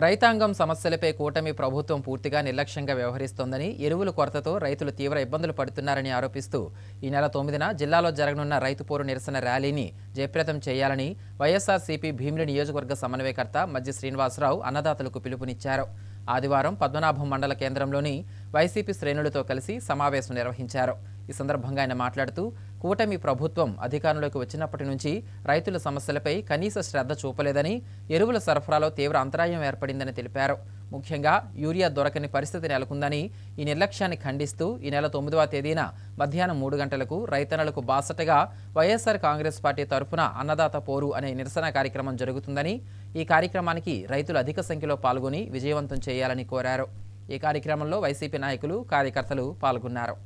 రైతాంగం సమస్యలపై కూటమి ప్రభుత్వం పూర్తిగా నిర్లక్ష్యంగా వ్యవహరిస్తోందని, ఎరువుల కొరతతో రైతులు తీవ్ర ఇబ్బందులు పడుతున్నారని ఆరోపిస్తూ ఈ నెల 9న జిల్లాలో జరగనున్న రైతు పోరు నిరసన ర్యాలీని జయప్రదం చేయాలని వైఎస్ఆర్సీపీ భీమిలి నియోజకవర్గ సమన్వయకర్త మజ్జి శ్రీనివాసరావు అన్నదాతలకు పిలుపునిచ్చారు. ఆదివారం పద్మనాభం మండల కేంద్రంలోని వైసీపీ శ్రేణులతో కలిసి సమావేశం నిర్వహించారు. ఈ సందర్భంగా ఆయన మాట్లాడుతూ కూటమి ప్రభుత్వం అధికారంలోకి వచ్చినప్పటి నుంచి రైతుల సమస్యలపై కనీస శ్రద్ధ చూపలేదని, ఎరువుల సరఫరాలో తీవ్ర అంతరాయం ఏర్పడిందని తెలిపారు. ముఖ్యంగా యూరియా దొరకని పరిస్థితి నెలకొందని, ఈ నిర్లక్ష్యాన్ని ఖండిస్తూ ఈ నెల 9వ తేదీన మధ్యాహ్నం 3 గంటలకు రైతన్నలకు బాసటగా వైఎస్ఆర్ కాంగ్రెస్ పార్టీ తరఫున అన్నదాత పోరు అనే నిరసన కార్యక్రమం జరుగుతుందని, ఈ కార్యక్రమానికి రైతులు అధిక సంఖ్యలో పాల్గొని విజయవంతం చేయాలని కోరారు. ఈ కార్యక్రమంలో వైసీపీ నాయకులు, కార్యకర్తలు పాల్గొన్నారు.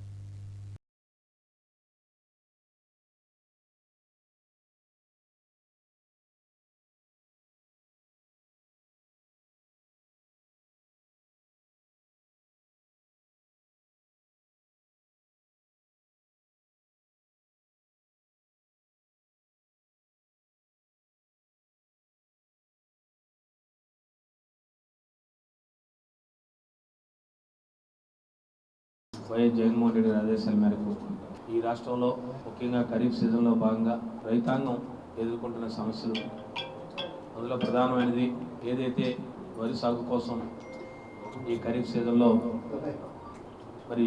వైఎస్ జగన్మోహన్ రెడ్డి గారి ఆదేశాల మేరకు ఈ రాష్ట్రంలో ముఖ్యంగా ఖరీఫ్ సీజన్లో భాగంగా రైతాంగం ఎదుర్కొంటున్న సమస్యలు, అందులో ప్రధానమైనది ఏదైతే వరి సాగు కోసం ఈ ఖరీఫ్ సీజన్లో మరి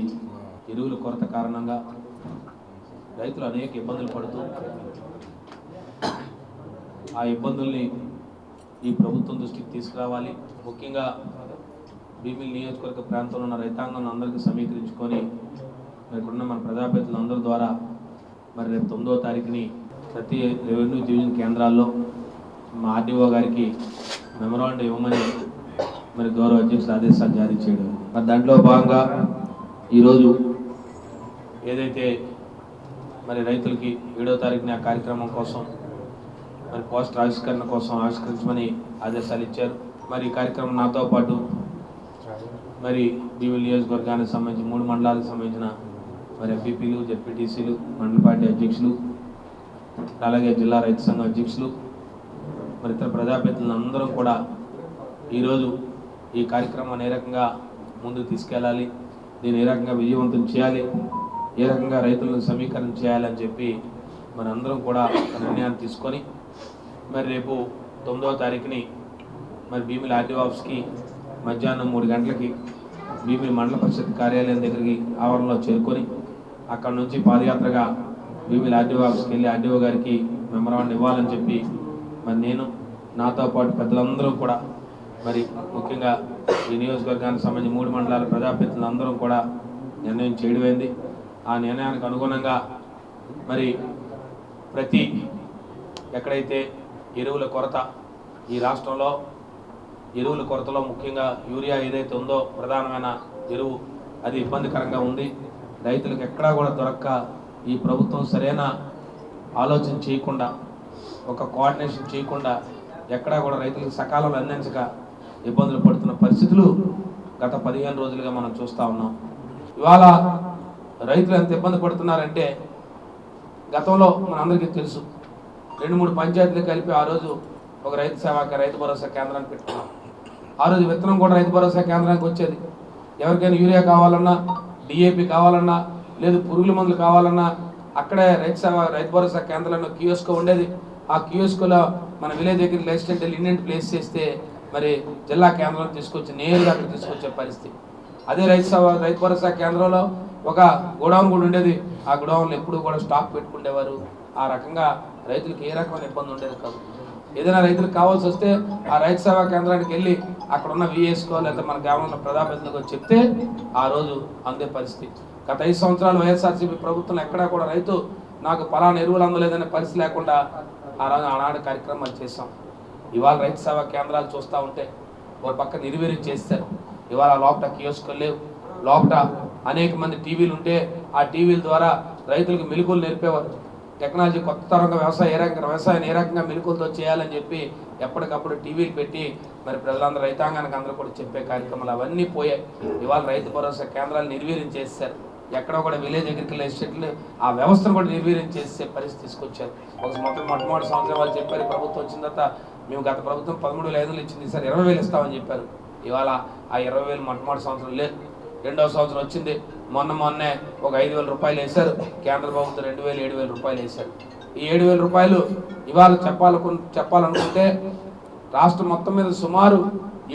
ఎరువుల కొరత కారణంగా రైతులు అనేక ఇబ్బందులు పడుతూ ఆ ఇబ్బందుల్ని ఈ ప్రభుత్వం దృష్టికి తీసుకురావాలి. ముఖ్యంగా భీమిలి నియోజకవర్గ ప్రాంతంలో ఉన్న రైతాంగం అందరికీ సమీకరించుకొని ఇక్కడున్న మన ప్రజాప్రతినిధులందరి ద్వారా మరి రేపు 9వ తారీఖుని ప్రతి రెవెన్యూ డివిజన్ కేంద్రాల్లో మా ఆర్డీఓ గారికి మెమరాండం ఇవ్వమని మరి గౌరవ అధ్యక్షులు ఆదేశాలు జారీ చేయడం. మరి దాంట్లో భాగంగా ఈరోజు ఏదైతే మరి రైతులకి 7వ తారీఖున ఆ కార్యక్రమం కోసం మరి పోస్టర్ ఆవిష్కరణ కోసం ఆవిష్కరించమని ఆదేశాలు ఇచ్చారు. మరి ఈ కార్యక్రమం నాతో పాటు మరి భీమిలి నియోజకవర్గానికి సంబంధించి 3 మండలాలకు సంబంధించిన మరి ఎంపీపీలు, జెడ్పీటీసీలు, మండల పార్టీ అధ్యక్షులు, అలాగే జిల్లా రైతు సంఘం అధ్యక్షులు, మరి ఇతర ప్రజాప్రతినిధులు అందరం కూడా ఈరోజు ఈ కార్యక్రమాన్ని ఏ రకంగా ముందుకు తీసుకెళ్ళాలి, దీన్ని ఏ రకంగా విజయవంతం చేయాలి, ఏ రకంగా రైతులను సమీకరణ చేయాలని చెప్పి మరి అందరం కూడా నిర్ణయాన్ని తీసుకొని మరి రేపు 9వ తారీఖుని మరి భీమిలి ఆర్డీఓ ఆఫీస్కి మధ్యాహ్నం 3 గంటలకి భీమిలి మండల పరిషత్ కార్యాలయం దగ్గరికి ఆవరణలో చేరుకొని అక్కడ నుంచి పాదయాత్రగా భీమిలి ఆర్డీఓ ఆఫీస్కి వెళ్ళి ఆర్డీఓ గారికి మెమరాండం ఇవ్వాలని చెప్పి మరి నేను, నాతో పాటు పెద్దలందరూ కూడా మరి ముఖ్యంగా ఈ నియోజకవర్గానికి సంబంధించి 3 మండలాల ప్రజాప్రతినిధులు అందరం కూడా నిర్ణయం చేయడమైంది. ఆ నిర్ణయానికి అనుగుణంగా మరి ప్రతి ఎక్కడైతే ఎరువుల కొరత ఈ రాష్ట్రంలో ఎరువుల కొరతలో ముఖ్యంగా యూరియా ఏదైతే ఉందో ప్రధానమైన ఎరువు అది ఇబ్బందికరంగా ఉంది. రైతులకు ఎక్కడా కూడా దొరక్క ఈ ప్రభుత్వం సరైన ఆలోచన చేయకుండా, ఒక కోఆర్డినేషన్ చేయకుండా ఎక్కడా కూడా రైతులకు సకాలంలో అందించక ఇబ్బందులు పడుతున్న పరిస్థితులు గత 15 రోజులుగా మనం చూస్తూ ఉన్నాం. ఇవాళ రైతులు ఎంత ఇబ్బంది పడుతున్నారంటే గతంలో మనందరికీ తెలుసు, 2-3 పంచాయతీలు కలిపి ఆ రోజు ఒక రైతు భరోసా కేంద్రాన్ని పెట్టుకున్నాం. ఆ రోజు విత్తనం కూడా రైతు భరోసా కేంద్రానికి వచ్చేది. ఎవరికైనా యూరియా కావాలన్నా, డిఏపి కావాలన్నా, లేదు పురుగుల మందులు కావాలన్నా అక్కడే రైతు భరోసా కేంద్రంలో కియోస్కో ఉండేది. ఆ కియోస్కోలో మన విలేజ్ దగ్గర లైసెన్స్ ఇండెంట్ ప్లేస్ చేస్తే మరి జిల్లా కేంద్రం తీసుకొచ్చి నేరుగా అక్కడ తీసుకొచ్చే పరిస్థితి. అదే రైతు భరోసా కేంద్రంలో ఒక గోడౌన్ కూడా ఉండేది. ఆ గోడౌన్లో ఎప్పుడు కూడా స్టాక్ పెట్టుకునేవారు. ఆ రకంగా రైతులకు ఏ రకమైన ఇబ్బంది ఉండేది కాదు. ఏదైనా రైతులకు కావాల్సి వస్తే ఆ రైతు సేవా కేంద్రానికి వెళ్ళి అక్కడ ఉన్న విఎస్కో లేదా మన గ్రామంలో ప్రజాప్రతినిధులకు చెప్తే ఆ రోజు అందే పరిస్థితి. గత 5 సంవత్సరాలు వైఎస్ఆర్సీపీ ప్రభుత్వం ఎక్కడా కూడా రైతు నాకు పలానా ఎరువులు అందలేదనే పరిస్థితి లేకుండా ఆనాడు కార్యక్రమాలు చేస్తాం. ఇవాళ రైతు సేవా కేంద్రాలు చూస్తూ ఉంటే ఒక పక్క నిర్వీర్యం చేస్తారు. ఇవాళ లోపల కియోస్కోలు లేవు, లోపల అనేక మంది టీవీలు ఉంటే ఆ టీవీల ద్వారా రైతులకు మెలకువలు నేర్పేవారు. టెక్నాలజీ కొత్త తరంగా వ్యవసాయాన్ని ఏ రకంగా మెలకువలతో చేయాలని చెప్పి ఎప్పటికప్పుడు టీవీలు పెట్టి మరి ప్రజలందరూ రైతాంగానికి అందరూ కూడా చెప్పే కార్యక్రమాలు అవన్నీ పోయాయి. ఇవాళ రైతు భరోసా కేంద్రాలు నిర్వీర్యం చేస్తారు. ఎక్కడ కూడా విలేజ్ అగ్రికల్చర్ ఎస్టేట్లు ఆ వ్యవస్థను కూడా నిర్వీర్యం చేసే పరిస్థితి తీసుకొచ్చారు. ఒక మొట్టమొదటి సంవత్సరం వాళ్ళు చెప్పారు ప్రభుత్వం వచ్చిన తర్వాత మేము గత ప్రభుత్వం 13,500 ఇచ్చింది, ఈసారి 20,000 ఇస్తామని చెప్పారు. ఇవాళ ఆ 20,000 మొట్టమొదటి సంవత్సరం లేదు, రెండవ సంవత్సరం వచ్చింది. మొన్నే ఒక 5,000 రూపాయలు వేశారు. కేంద్ర ప్రభుత్వం 2,000, 7,000 రూపాయలు వేశారు. ఈ 7,000 రూపాయలు ఇవాళ చెప్పాలనుకుంటే రాష్ట్రం మొత్తం మీద సుమారు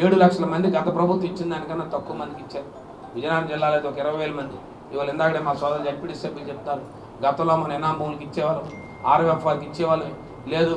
7 లక్షల మంది గత ప్రభుత్వం ఇచ్చిన దానికన్నా తక్కువ మందికి ఇచ్చారు. విజయనగరం జిల్లాలో అయితే ఒక 20,000 మంది. ఇవాళ ఇందాకడే మా సోదరులు జడ్పీటీ సభ్యులు చెప్తారు, గతంలో మన ఎనాం భూములకి ఇచ్చేవాళ్ళం, ఆర్ఎఫ్ఆర్కి ఇచ్చేవాళ్ళు, లేదు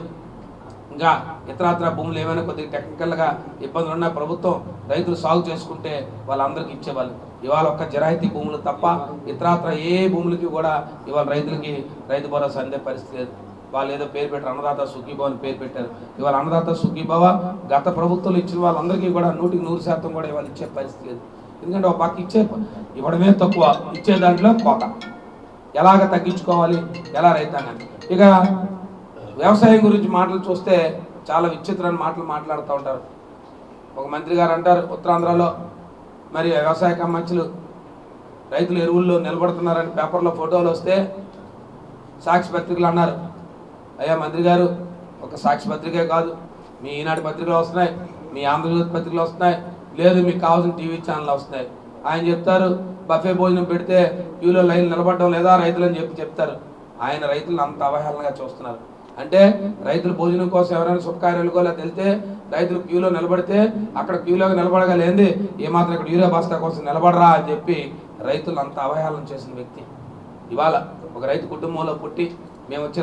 ఇంకా ఇతరత్ర భూములు ఏమైనా కొద్దిగా టెక్నికల్గా ఇబ్బందులు ఉన్న ప్రభుత్వం రైతులు సాగు చేసుకుంటే వాళ్ళందరికీ ఇచ్చేవాళ్ళు. ఇవాళ ఒక్క జరాయితీ భూములు తప్ప ఇతరత్ర ఏ భూములకి కూడా ఇవాళ రైతులకి రైతు భరోసా అందే పరిస్థితి లేదు. వాళ్ళు ఏదో పేరు పెట్టారు, అన్నదాత సుఖీభవ అని పేరు పెట్టారు. ఇవాళ అన్నదాత సుఖీభవ గత ప్రభుత్వాలు ఇచ్చిన వాళ్ళందరికీ కూడా 100% కూడా ఇవాళ ఇచ్చే పరిస్థితి లేదు. ఎందుకంటే ఒక పక్క ఇవ్వడమే తక్కువ, ఇచ్చే దాంట్లో కోత. ఎలాగ తగ్గించుకోవాలి, ఎలా రైతాంగాన్ని. ఇక వ్యవసాయం గురించి మాటలు చూస్తే చాలా విచిత్రమైన మాటలు మాట్లాడుతూ ఉంటారు. ఒక మంత్రి గారు అంటారు, ఉత్తరాంధ్రలో మరి వ్యవసాయ కమ్మచ్చులు రైతులు ఎరువుల్లో నిలబడుతున్నారని పేపర్లో ఫోటోలు వస్తే సాక్షి పత్రికలు అన్నారు. అయ్యా మంత్రి గారు, ఒక సాక్షి పత్రికే కాదు, మీ ఈనాటి పత్రికలు వస్తున్నాయి, మీ ఆంధ్రజ్యోతి పత్రికలు వస్తున్నాయి, లేదు మీకు కావాల్సిన టీవీ ఛానల్ వస్తున్నాయి. ఆయన చెప్తారు బఫే భోజనం పెడితే క్యూలో లైన్ నిలబడడం లేదా రైతులని చెప్తారు. ఆయన రైతులను అంత అవహేళనగా చూస్తున్నారు. అంటే రైతులు భోజనం కోసం ఎవరైనా శుభకార్యాలకు లేదా వెళ్తే రైతులు క్యూలో నిలబడితే అక్కడ క్యూలోకి నిలబడగలేంది, ఏమాత్రం ఇక్కడ యూరియా బస్తా కోసం నిలబడరా అని చెప్పి రైతులు అంత అవహేళన చేసిన వ్యక్తి. ఇవాళ ఒక రైతు కుటుంబంలో పుట్టి మేము వచ్చి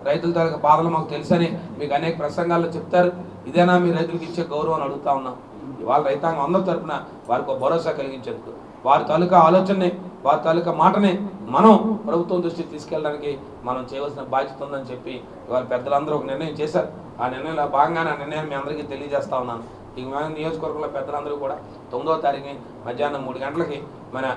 రైతుల తాలూకా బాధలు మాకు తెలుసని మీకు అనేక ప్రసంగాల్లో చెప్తారు. ఇదేనా మీ రైతులకు ఇచ్చే గౌరవం అని అడుగుతా ఉన్నాం. ఇవాళ రైతాంగం అందరి తరపున వారికి ఒక భరోసా కలిగించేందుకు వారి తాలూకా ఆలోచనని, వారి తాలూకా మాటని మనం ప్రభుత్వం దృష్టికి తీసుకెళ్ళడానికి మనం చేయవలసిన బాధ్యత ఉందని చెప్పి ఇవాళ పెద్దలందరూ ఒక నిర్ణయం చేశారు. ఆ నిర్ణయంలో భాగంగానే ఆ నిర్ణయాన్ని మీ అందరికీ తెలియజేస్తా ఉన్నాను. ఇక మన నియోజకవర్గంలో పెద్దలందరూ కూడా 9వ తారీఖు మధ్యాహ్నం 3 గంటలకి మన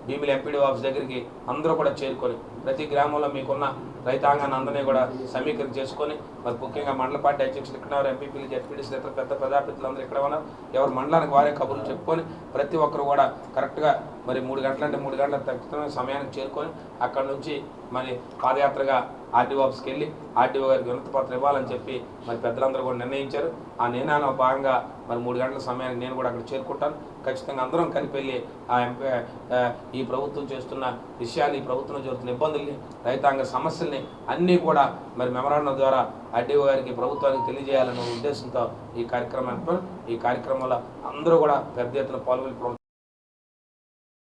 భీమిలి ఎంపీడీ ఆఫీస్ దగ్గరికి అందరూ కూడా చేరుకొని ప్రతి గ్రామంలో మీకున్న రైతాంగాన్ని అందరినీ కూడా సమీకరణ చేసుకొని మరి ముఖ్యంగా మండల పార్టీ అధ్యక్షులు ఇక్కడ ఉన్నారు, ఎంపీపీలు, జడ్పీటీసీ, ఇతర పెద్ద ప్రజాప్రతినిధులు అందరూ ఇక్కడ ఉన్నారు. ఎవరు మండలానికి వారే కబుర్లు చెప్పుకొని ప్రతి ఒక్కరు కూడా కరెక్ట్గా మరి 3 గంటలంటే 3 గంటల ఖచ్చితమైన సమయానికి చేరుకొని అక్కడ నుంచి మరి పాదయాత్రగా ఆర్డీఓ ఆఫీస్కి వెళ్ళి ఆర్డీఓ గారికి వినతి పత్రం ఇవ్వాలని చెప్పి మరి పెద్దలందరూ కూడా నిర్ణయించారు. ఆ నిర్ణయంలో భాగంగా మరి 3 గంటల సమయానికి నేను కూడా అక్కడ చేరుకుంటాను. ఖచ్చితంగా అందరం కలిపి వెళ్ళి ఈ ప్రభుత్వం చేస్తున్న విషయాలు, ఈ ప్రభుత్వం జరుగుతున్న ఇబ్బందుల్ని, రైతాంగ సమస్యల్ని అన్నీ కూడా మరి మెమరాండం ద్వారా ఆర్డీఓ గారికి, ప్రభుత్వానికి తెలియజేయాలనే ఉద్దేశంతో ఈ కార్యక్రమంలో అందరూ కూడా పెద్ద ఎత్తున పాల్గొని